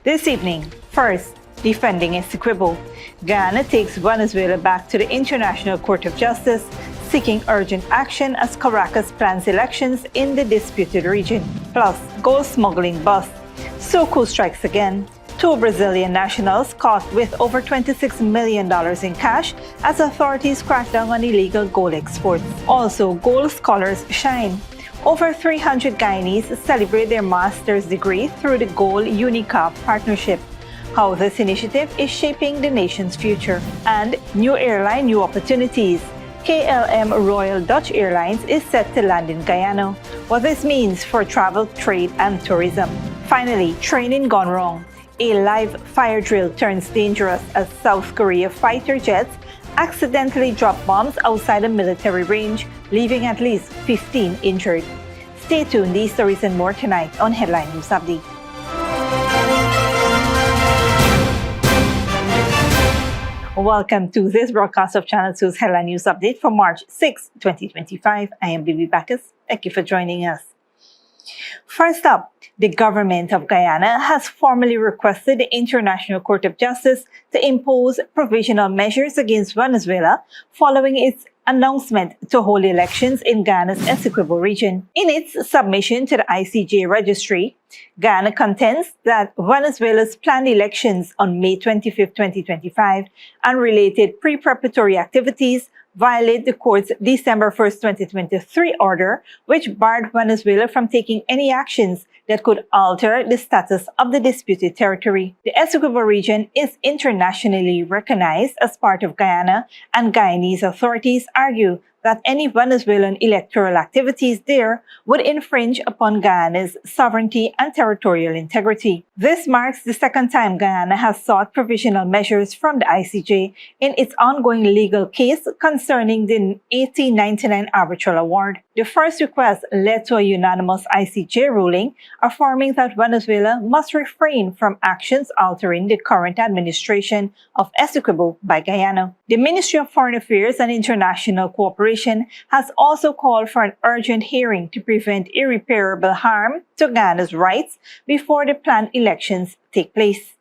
This evening, first, defending Essequibo. Guyana takes Venezuela back to the International Court of Justice, seeking urgent action as Caracas plans elections in the disputed region. Plus, gold smuggling bust. SOCU strikes again. 2 Brazilian nationals caught with over $26 million in cash as authorities crack down on illegal gold exports. Also, gold scholars shine. Over 300 Guyanese celebrate their master's degree through the GOAL-UNICAF partnership. How this initiative is shaping the nation's future. And new airline, new opportunities. KLM Royal Dutch Airlines is set to land in Guyana. What this means for travel, trade, and tourism. Finally, training gone wrong. A live fire drill turns dangerous as South Korea fighter jets accidentally drop bombs outside a military range, leaving at least 15 injured. Stay tuned, these stories and more tonight on Headline News Update. Welcome to this broadcast of Channel 2's Headline News Update for March 6, 2025. I am Bibi Bacchus. Thank you for joining us. First up, the government of Guyana has formally requested the International Court of Justice to impose provisional measures against Venezuela following its announcement to hold elections in Guyana's Essequibo region. In its submission to the ICJ registry, Guyana contends that Venezuela's planned elections on May 25, 2025 and related pre-preparatory activities violate the court's December 1, 2023 order, which barred Venezuela from taking any actions that could alter the status of the disputed territory. The Essequibo region is internationally recognized as part of Guyana, and Guyanese authorities argue that any Venezuelan electoral activities there would infringe upon Guyana's sovereignty and territorial integrity. This marks the second time Guyana has sought provisional measures from the ICJ in its ongoing legal case concerning the 1899 arbitral award. The first request led to a unanimous ICJ ruling affirming that Venezuela must refrain from actions altering the current administration of Essequibo by Guyana. The Ministry of Foreign Affairs and International Cooperation has also called for an urgent hearing to prevent irreparable harm to Guyana's rights before the planned elections take place.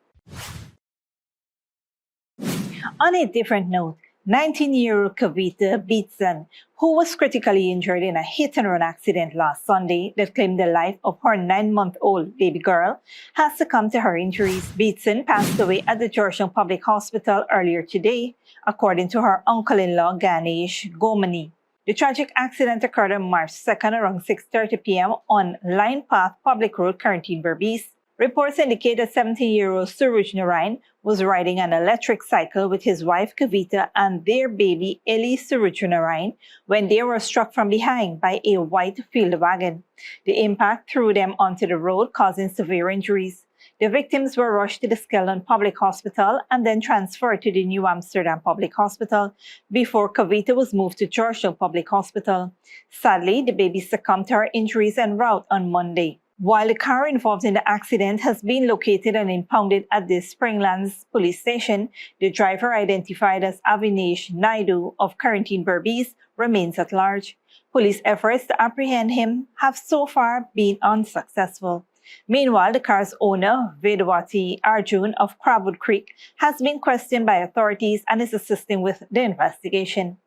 On a different note, 19-year-old Kavita Beatson, who was critically injured in a hit-and-run accident last Sunday that claimed the life of her 9-month-old baby girl, has succumbed to her injuries. Beatson passed away at the Georgetown Public Hospital earlier today, according to her uncle-in-law, Ganesh Gomani. The tragic accident occurred on March 2nd around 6:30 p.m. on Line Path Public Road, Quarantine Berbice. Reports indicate that 17-year-old Suruj Narain was riding an electric cycle with his wife Kavita and their baby Eli Suruj Narain when they were struck from behind by a white field wagon. The impact threw them onto the road, causing severe injuries. The victims were rushed to the Skeldon Public Hospital and then transferred to the New Amsterdam Public Hospital before Kavita was moved to Georgetown Public Hospital. Sadly, the baby succumbed to her injuries en route on Monday. While the car involved in the accident has been located and impounded at the Springlands police station, the driver, identified as Avinesh Naidu of Quarantine Berbice, remains at large. Police efforts to apprehend him have so far been unsuccessful. Meanwhile, the car's owner, Vedwati Arjun of Crabwood Creek, has been questioned by authorities and is assisting with the investigation.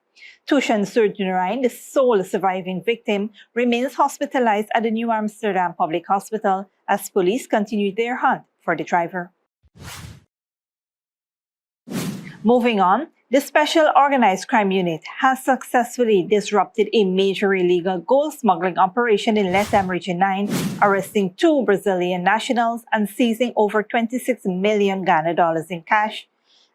Tushan Surnarain, the sole surviving victim, remains hospitalized at the New Amsterdam Public Hospital as police continue their hunt for the driver. Moving on, the Special Organized Crime Unit has successfully disrupted a major illegal gold smuggling operation in Letem Region 9, arresting 2 Brazilian nationals and seizing over $26 million Ghana in cash.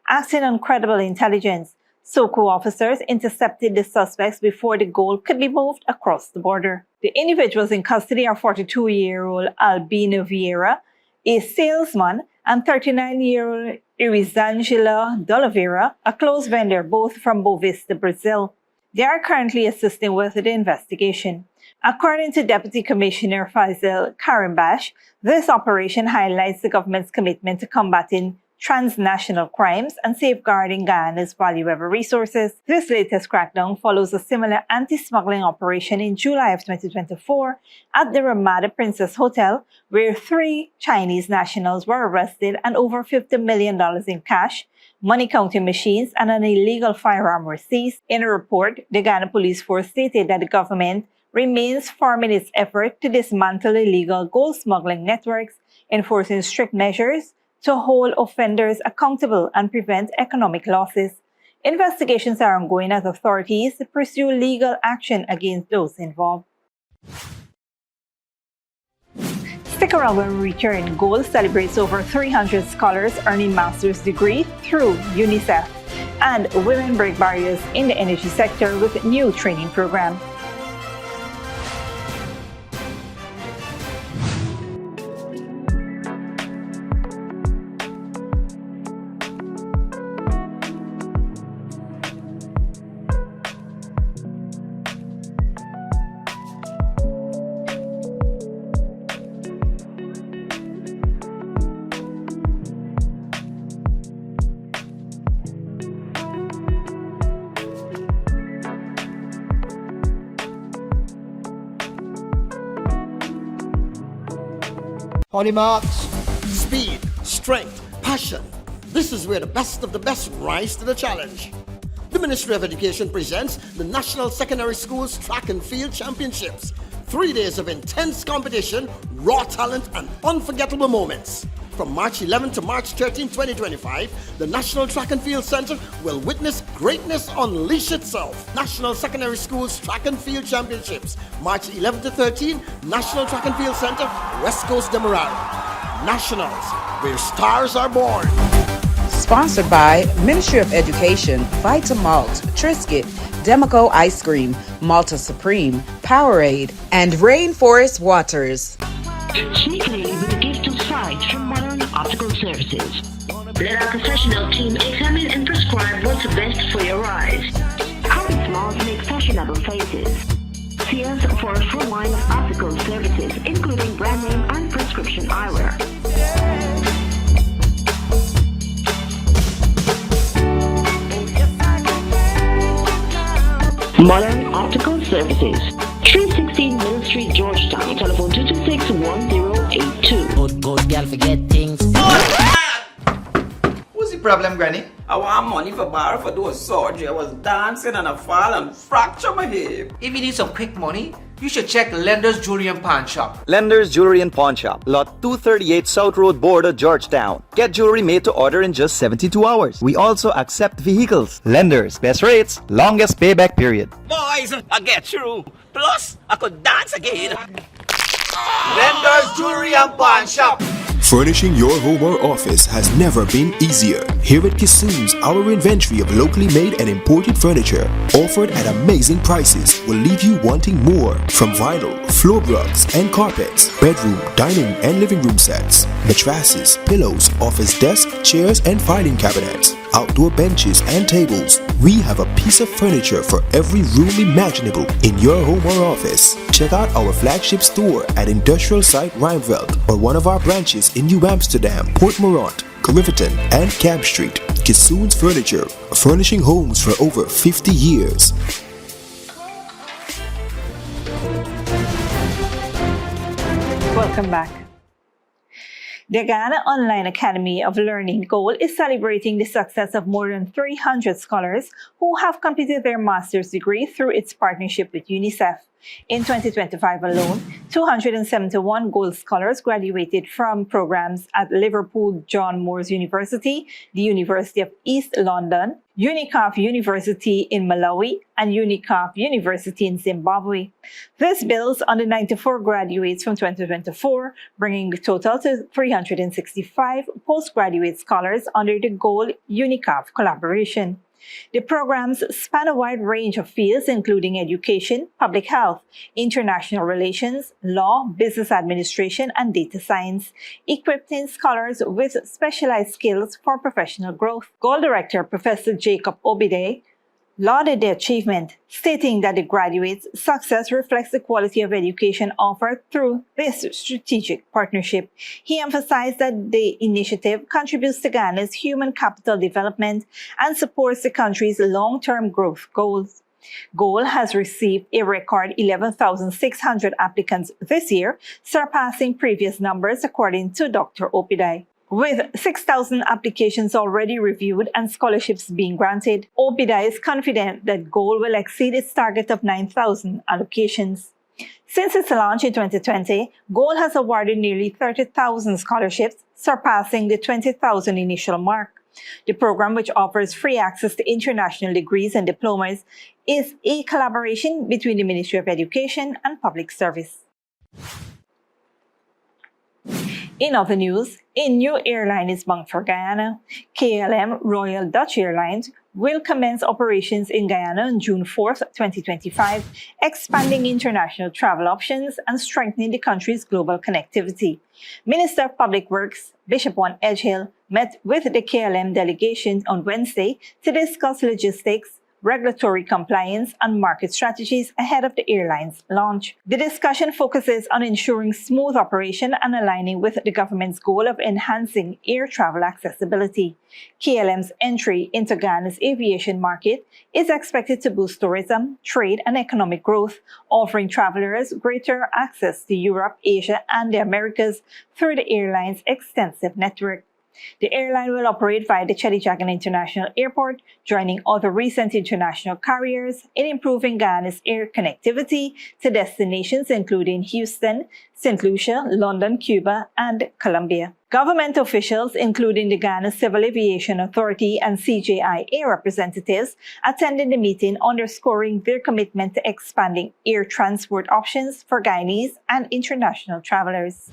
Acting on credible intelligence, SOCU officers intercepted the suspects before the gold could be moved across the border. The individuals in custody are 42-year-old Albino Vieira, a salesman, and 39-year-old Irizangela D'Oliveira, a clothes vendor, both from Bovista, Brazil. They are currently assisting with the investigation. According to Deputy Commissioner Faisal Karimbash, this operation highlights the government's commitment to combating transnational crimes and safeguarding Guyana's valuable resources. This latest crackdown follows a similar anti-smuggling operation in July of 2024 at the Ramada Princess Hotel, where 3 Chinese nationals were arrested and over $50 million in cash, money counting machines, and an illegal firearm were seized. In a report, the Guyana Police Force stated that the government remains firm in its effort to dismantle illegal gold smuggling networks, enforcing strict measures to hold offenders accountable and prevent economic losses. Investigations are ongoing as authorities pursue legal action against those involved. Stick around when we return. GOAL celebrates over 300 scholars earning master's degree through UNICEF, and women break barriers in the energy sector with new training program. On your marks, speed, strength, passion. This is where the best of the best rise to the challenge. The Ministry of Education presents the National Secondary Schools Track and Field Championships. 3 days of intense competition, raw talent, and unforgettable moments. From March 11 to March 13, 2025, the National Track and Field Center will witness greatness unleash itself. National Secondary Schools Track and Field Championships, March 11 to 13, National Track and Field Center, West Coast Demerara. Nationals, where stars are born. Sponsored by Ministry of Education, Vitamalt, Triscuit, Democo Ice Cream, Malta Supreme, Powerade, and Rainforest Waters. Sneakily with a gift of sight from Modern Optical Services. Let our professional team examine and prescribe what's best for your eyes. Current smiles make fashionable faces. See us for a full line of optical services, including brand name and prescription eyewear. Modern Optical Services, 316 Middle Street, Georgetown. Telephone 226-1082. Good girl forget things. What's the problem, Granny? I want money for borrow for doing surgery. I was dancing and I fall and fracture my hip. If you need some quick money, you should check Lender's Jewelry and Pawn Shop. Lender's Jewelry and Pawn Shop, Lot 238 South Road, Border, Georgetown. Get jewelry made to order in just 72 hours. We also accept vehicles. Lender's, best rates, longest payback period. Boys, I get through. Plus, I could dance again. Lender's Jewelry and Pawn Shop. Furnishing your home or office has never been easier. Here at Kissoon's, our inventory of locally made and imported furniture, offered at amazing prices, will leave you wanting more. From vinyl, floor rugs and carpets, bedroom, dining and living room sets, mattresses, pillows, office desk, chairs and filing cabinets, outdoor benches and tables. We have a piece of furniture for every room imaginable in your home or office. Check out our flagship store at Industrial Site Rijnveld or one of our branches in New Amsterdam, Port Morant, Riverton and Camp Street. Kissoon's Furniture, furnishing homes for over 50 years. Welcome back. The Guyana Online Academy of Learning GOAL is celebrating the success of more than 300 scholars who have completed their master's degree through its partnership with UNICEF. In 2025 alone, 271 GOAL scholars graduated from programs at Liverpool John Moores University, the University of East London, UNICAF University in Malawi, and UNICAF University in Zimbabwe. This builds on the 94 graduates from 2024, bringing the total to 365 postgraduate scholars under the GOAL-UNICAF collaboration. The programs span a wide range of fields, including education, public health, international relations, law, business administration, and data science, equipping scholars with specialized skills for professional growth. GOAL Director Professor Jacob Obide lauded the achievement, stating that the graduates' success reflects the quality of education offered through this strategic partnership. He emphasized that the initiative contributes to Ghana's human capital development and supports the country's long-term growth goals. GOAL has received a record 11,600 applicants this year, surpassing previous numbers according to Dr. Opidai. With 6,000 applications already reviewed and scholarships being granted, Opidai is confident that GOAL will exceed its target of 9,000 allocations. Since its launch in 2020, GOAL has awarded nearly 30,000 scholarships, surpassing the 20,000 initial mark. The program, which offers free access to international degrees and diplomas, is a collaboration between the Ministry of Education and Public Service. In other news, a new airline is bound for Guyana. KLM Royal Dutch Airlines will commence operations in Guyana on June 4, 2025, expanding international travel options and strengthening the country's global connectivity. Minister of Public Works, Bishop One Edgehill, met with the KLM delegation on Wednesday to discuss logistics, regulatory compliance, and market strategies ahead of the airline's launch. The discussion focuses on ensuring smooth operation and aligning with the government's goal of enhancing air travel accessibility. KLM's entry into Ghana's aviation market is expected to boost tourism, trade, and economic growth, offering travelers greater access to Europe, Asia, and the Americas through the airline's extensive network. The airline will operate via the Chedijagan International Airport, joining other recent international carriers in improving Ghana's air connectivity to destinations including Houston, St. Lucia, London, Cuba, and Colombia. Government officials, including the Ghana Civil Aviation Authority and CJIA representatives, attended the meeting, underscoring their commitment to expanding air transport options for Guyanese and international travelers.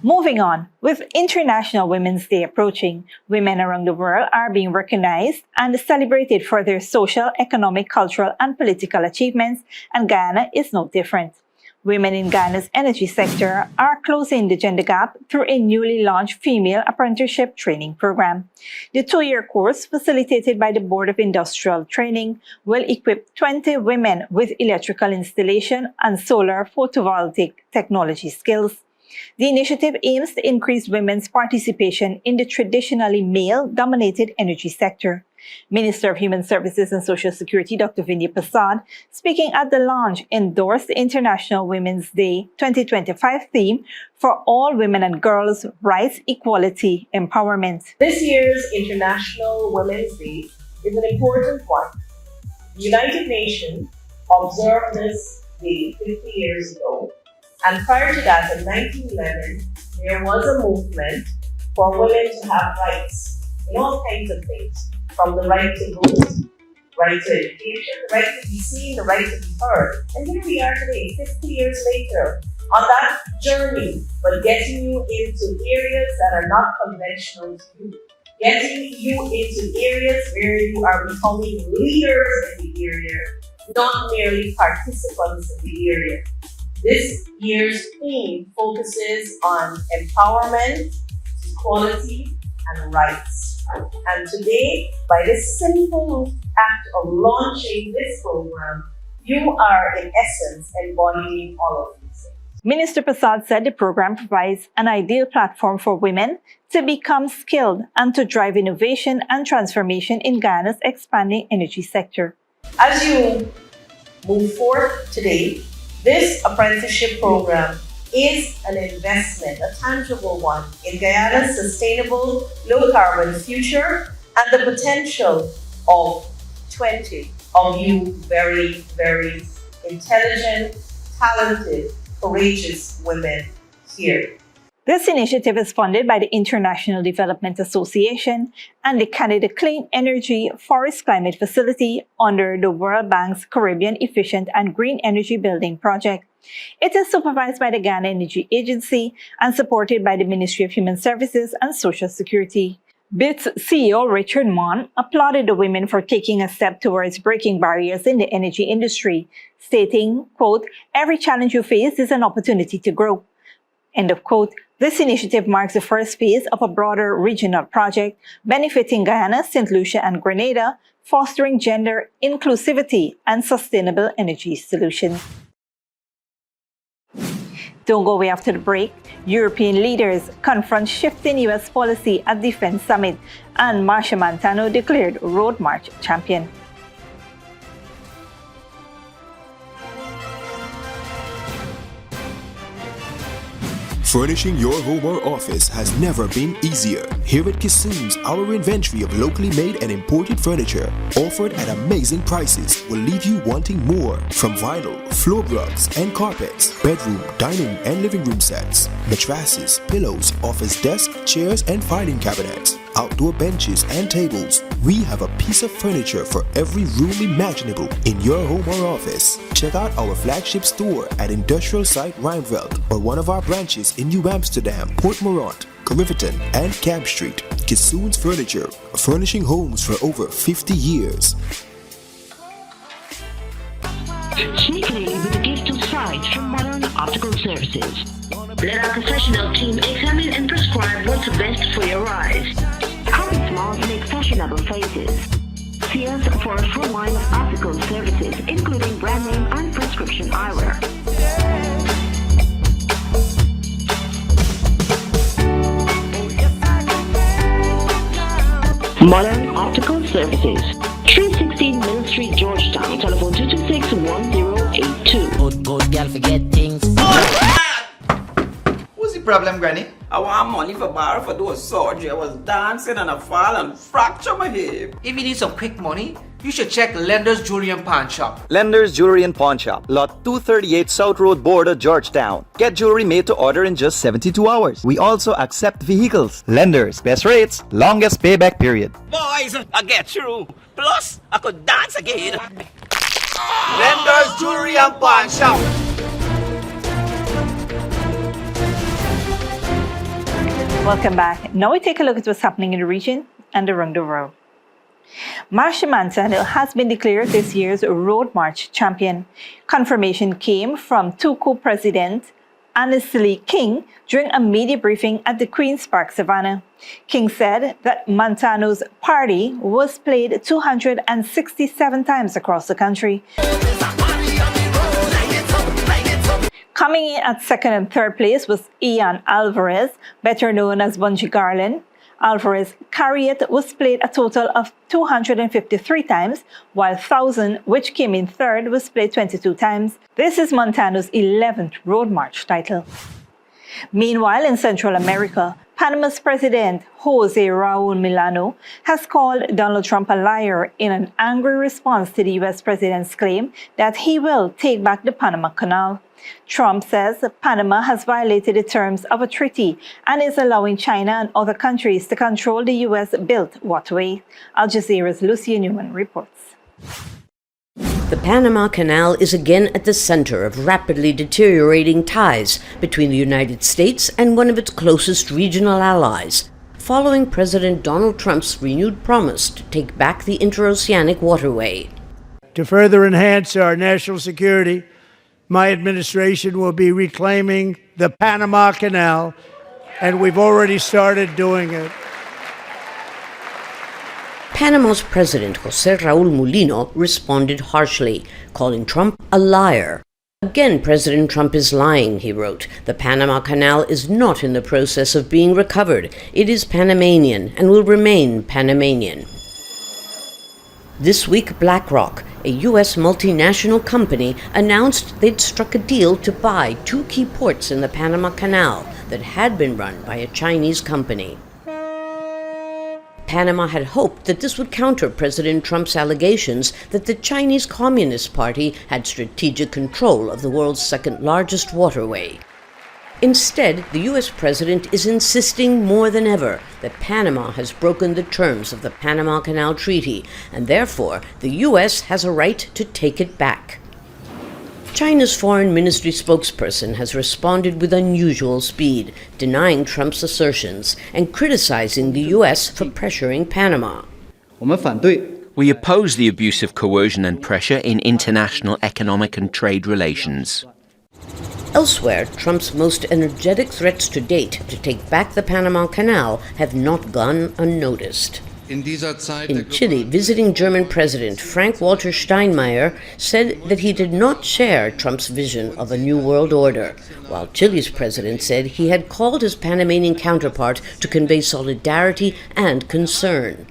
Moving on, with International Women's Day approaching, women around the world are being recognized and celebrated for their social, economic, cultural, and political achievements, and Guyana is no different. Women in Ghana's energy sector are closing the gender gap through a newly launched female apprenticeship training program. The 2-year course, facilitated by the Board of Industrial Training, will equip 20 women with electrical installation and solar photovoltaic technology skills. The initiative aims to increase women's participation in the traditionally male-dominated energy sector. Minister of Human Services and Social Security Dr. Vinay Prasad, speaking at the launch, endorsed the International Women's Day 2025 theme for all women and girls, rights, equality, empowerment. This year's International Women's Day is an important one. The United Nations observed this day 50 years ago. And prior to that, in 1911, there was a movement for women to have rights in all kinds of things, from the right to vote, right to education, the right to be seen, the right to be heard. And here we are today, 50 years later, on that journey, but getting you into areas that are not conventional to you, getting you into areas where you are becoming leaders in the area, not merely participants in the area. This year's theme focuses on empowerment, equality, and rights. And today, by this simple act of launching this program, you are in essence embodying all of these things. Minister Prasad said the program provides an ideal platform for women to become skilled and to drive innovation and transformation in Ghana's expanding energy sector. As you move forth today, this apprenticeship program is an investment, a tangible one, in Guyana's sustainable, low-carbon future and the potential of 20 of you very, very intelligent, talented, courageous women here. This initiative is funded by the International Development Association and the Canada Clean Energy Forest Climate Facility under the World Bank's Caribbean Efficient and Green Energy Building Project. It is supervised by the Ghana Energy Agency and supported by the Ministry of Human Services and Social Security. BIT's CEO Richard Mon applauded the women for taking a step towards breaking barriers in the energy industry, stating, quote, "Every challenge you face is an opportunity to grow." End of quote. This initiative marks the first phase of a broader regional project benefiting Guyana, St. Lucia, and Grenada, fostering gender inclusivity and sustainable energy solutions. Don't go away after the break. European leaders confront shifting U.S. policy at Defense Summit, and Marcia Montano declared Road March champion. Furnishing your home or office has never been easier. Here at Kissoon's, our inventory of locally made and imported furniture, offered at amazing prices, will leave you wanting more. From vinyl, floor rugs and carpets, bedroom, dining and living room sets, mattresses, pillows, office desk, chairs and filing cabinets, outdoor benches and tables. We have a piece of furniture for every room imaginable in your home or office. Check out our flagship store at Industrial Site Rijnveld or one of our branches in New Amsterdam, Port Morant, Riverton and Camp Street. Kissoon's Furniture, furnishing homes for over 50 years. Sneakily with a gift of sight from Modern Optical Services. Let our professional team examine and prescribe what's best for your eyes. Current smiles make fashionable faces. See us for a full line of optical services, including brand name and prescription eyewear. Modern Optical Services, 316 Mill Street, Georgetown. Telephone 226-1082. Good girl forget things. What's the problem, Granny? I want money for borrow for those surgery. I was dancing and I fall and fracture my hip. If you need some quick money, you should check Lender's Jewelry and Pawn Shop. Lender's Jewelry and Pawn Shop, Lot 238 South Road Border, Georgetown. Get jewelry made to order in just 72 hours. We also accept vehicles. Lender's, best rates, longest payback period. Boys, I get through. Plus, I could dance again. Lender's Jewelry and Pawn Shop. Welcome back. Now we take a look at what's happening in the region and around the world. Marcia Montano has been declared this year's Road March champion. Confirmation came from SOCU President Annesley King during a media briefing at the Queen's Park Savannah. King said that Montano's party was played 267 times across the country. Coming in at second and third place was Ian Alvarez, better known as Bungie Garland. Alvarez' Carriet was played a total of 253 times, while Thousand, which came in third, was played 22 times. This is Montano's 11th Road March title. Meanwhile, in Central America, Panama's President Jose Raul Milano has called Donald Trump a liar in an angry response to the U.S. president's claim that he will take back the Panama Canal. Trump says Panama has violated the terms of a treaty and is allowing China and other countries to control the U.S.-built waterway. Al Jazeera's Lucia Newman reports. The Panama Canal is again at the center of rapidly deteriorating ties between the United States and one of its closest regional allies, following President Donald Trump's renewed promise to take back the interoceanic waterway. To further enhance our national security, my administration will be reclaiming the Panama Canal, and we've already started doing it. Panama's President Jose Raul Mulino responded harshly, calling Trump a liar. Again, President Trump is lying, he wrote. The Panama Canal is not in the process of being recovered. It is Panamanian and will remain Panamanian. This week, BlackRock, a U.S. multinational company, announced they'd struck a deal to buy 2 key ports in the Panama Canal that had been run by a Chinese company. Panama had hoped that this would counter President Trump's allegations that the Chinese Communist Party had strategic control of the world's second-largest waterway. Instead, the U.S. president is insisting more than ever that Panama has broken the terms of the Panama Canal Treaty, and therefore the U.S. has a right to take it back. China's foreign ministry spokesperson has responded with unusual speed, denying Trump's assertions and criticizing the U.S. for pressuring Panama. We oppose the abuse of coercion and pressure in international economic and trade relations. Elsewhere, Trump's most energetic threats to date to take back the Panama Canal have not gone unnoticed. In Chile, visiting German President Frank-Walter Steinmeier said that he did not share Trump's vision of a new world order, while Chile's president said he had called his Panamanian counterpart to convey solidarity and concern.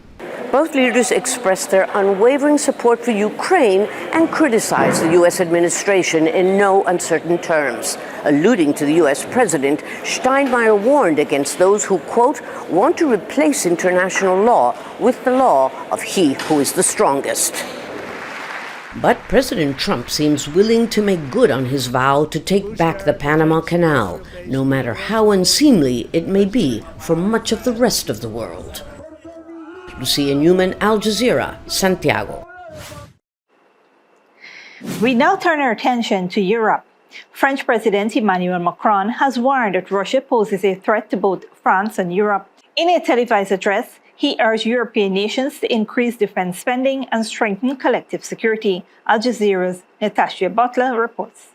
Both leaders expressed their unwavering support for Ukraine and criticized the U.S. administration in no uncertain terms. Alluding to the U.S. president, Steinmeier warned against those who, quote, want to replace international law with the law of he who is the strongest. But President Trump seems willing to make good on his vow to take back the Panama Canal, no matter how unseemly it may be for much of the rest of the world. Lucia Newman, Al Jazeera, Santiago. We now turn our attention to Europe. French President Emmanuel Macron has warned that Russia poses a threat to both France and Europe. In a televised address, he urged European nations to increase defense spending and strengthen collective security. Al Jazeera's Natasha Butler reports.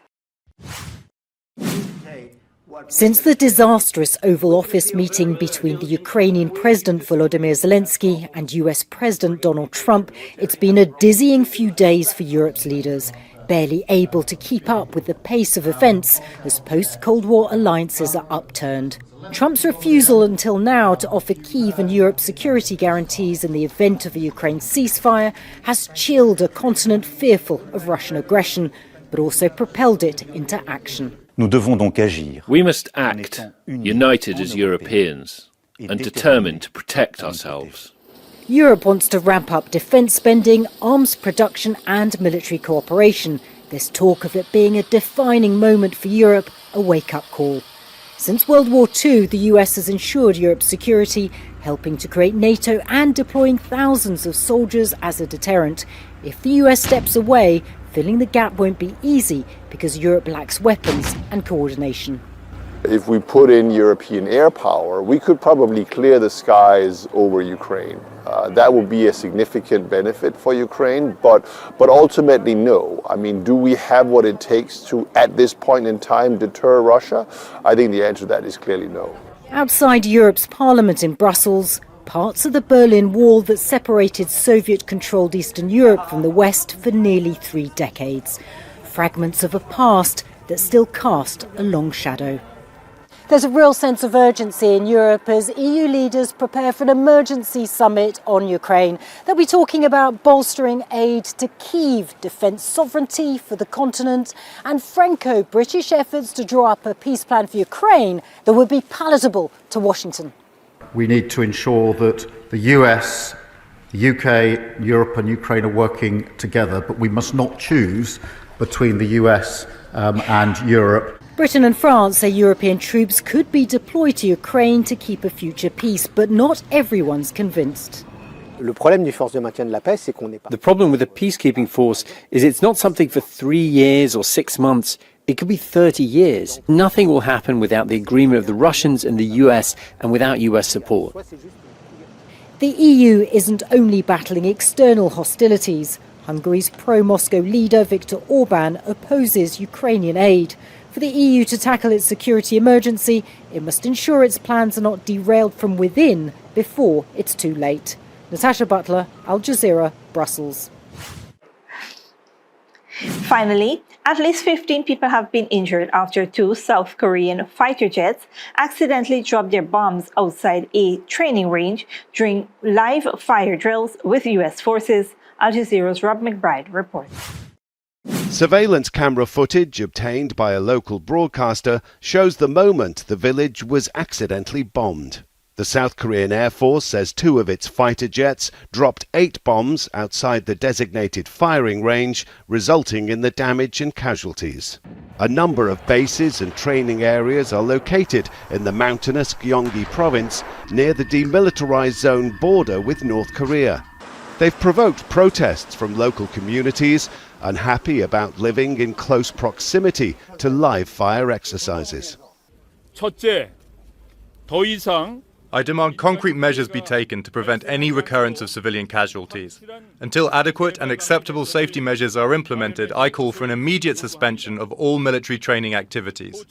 Since the disastrous Oval Office meeting between the Ukrainian President Volodymyr Zelensky and US President Donald Trump, it's been a dizzying few days for Europe's leaders, barely able to keep up with the pace of events as post-Cold War alliances are upturned. Trump's refusal until now to offer Kyiv and Europe security guarantees in the event of a Ukraine ceasefire has chilled a continent fearful of Russian aggression, but also propelled it into action. We must act united as Europeans and determined to protect ourselves. Europe wants to ramp up defence spending, arms production and military cooperation. There's talk of it being a defining moment for Europe, a wake-up call. Since World War II, the US has ensured Europe's security, helping to create NATO and deploying thousands of soldiers as a deterrent. If the US steps away, filling the gap won't be easy because Europe lacks weapons and coordination. If we put in European air power, we could probably clear the skies over Ukraine. That would be a significant benefit for Ukraine, but ultimately no. I mean, do we have what it takes to, at this point in time, deter Russia? I think the answer to that is clearly no. Outside Europe's parliament in Brussels, parts of the Berlin Wall that separated Soviet-controlled Eastern Europe from the West for nearly 3 decades. Fragments of a past that still cast a long shadow. There's a real sense of urgency in Europe as EU leaders prepare for an emergency summit on Ukraine. They'll be talking about bolstering aid to Kyiv, defence sovereignty for the continent, and Franco-British efforts to draw up a peace plan for Ukraine that would be palatable to Washington. We need to ensure that the US, the UK, Europe and Ukraine are working together, but we must not choose between the US and Europe. Britain and France say European troops could be deployed to Ukraine to keep a future peace, but not everyone's convinced. The problem with the peacekeeping force is it's not something for 3 years or 6 months. It could be 30 years. Nothing will happen without the agreement of the Russians and the US and without US support. The EU isn't only battling external hostilities. Hungary's pro-Moscow leader Viktor Orban opposes Ukrainian aid. For the EU to tackle its security emergency, it must ensure its plans are not derailed from within before it's too late. Natasha Butler, Al Jazeera, Brussels. Finally, at least 15 people have been injured after 2 South Korean fighter jets accidentally dropped their bombs outside a training range during live fire drills with US forces. Al Jazeera's Rob McBride reports. Surveillance camera footage obtained by a local broadcaster shows the moment the village was accidentally bombed. The South Korean Air Force says 2 of its fighter jets dropped 8 bombs outside the designated firing range, resulting in the damage and casualties. A number of bases and training areas are located in the mountainous Gyeonggi province near the demilitarized zone border with North Korea. They've provoked protests from local communities, unhappy about living in close proximity to live fire exercises. 첫째, 더 이상 I demand concrete measures be taken to prevent any recurrence of civilian casualties. Until adequate and acceptable safety measures are implemented, I call for an immediate suspension of all military training activities.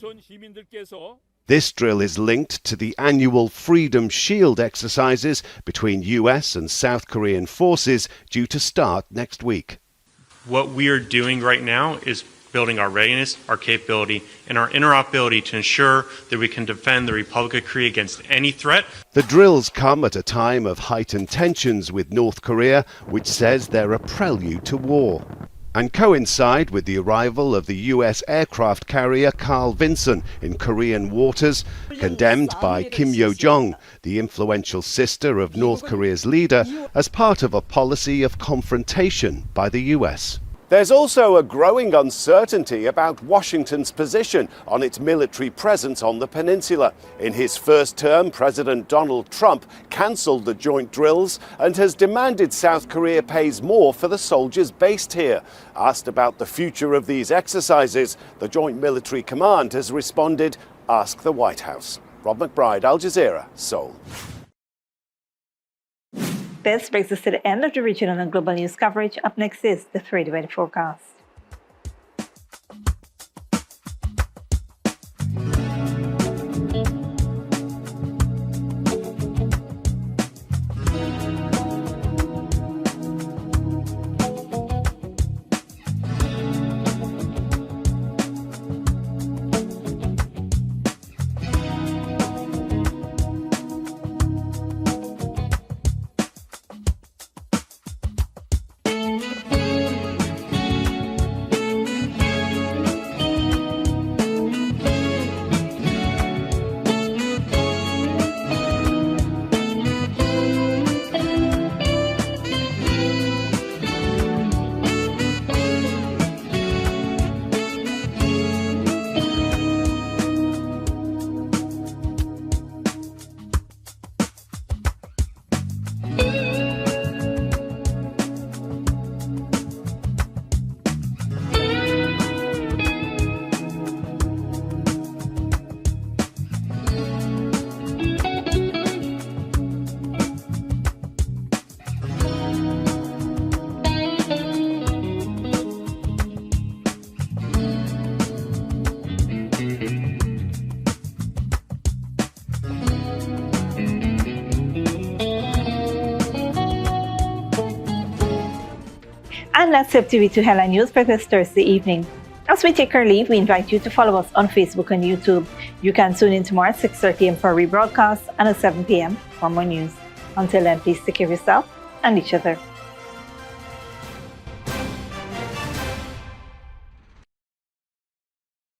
This drill is linked to the annual Freedom Shield exercises between US and South Korean forces due to start next week. What we are doing right now is building our readiness, our capability, and our interoperability to ensure that we can defend the Republic of Korea against any threat. The drills come at a time of heightened tensions with North Korea, which says they're a prelude to war, and coincide with the arrival of the US aircraft carrier Carl Vinson in Korean waters, condemned by Kim Yo-jong, the influential sister of North Korea's leader, as part of a policy of confrontation by the US. There's also a growing uncertainty about Washington's position on its military presence on the peninsula. In his first term, President Donald Trump cancelled the joint drills and has demanded South Korea pays more for the soldiers based here. Asked about the future of these exercises, the Joint Military Command has responded, "Ask the White House." Rob McBride, Al Jazeera, Seoul. This brings us to the end of the regional and global news coverage. Up next is the 3-day weather forecast. And that's Up TV2 Headline News for this Thursday evening. As we take our leave, we invite you to follow us on Facebook and YouTube. You can tune in tomorrow at 6:30 a.m. for a rebroadcast and at 7 p.m. for more news. Until then, please take care of yourself and each other.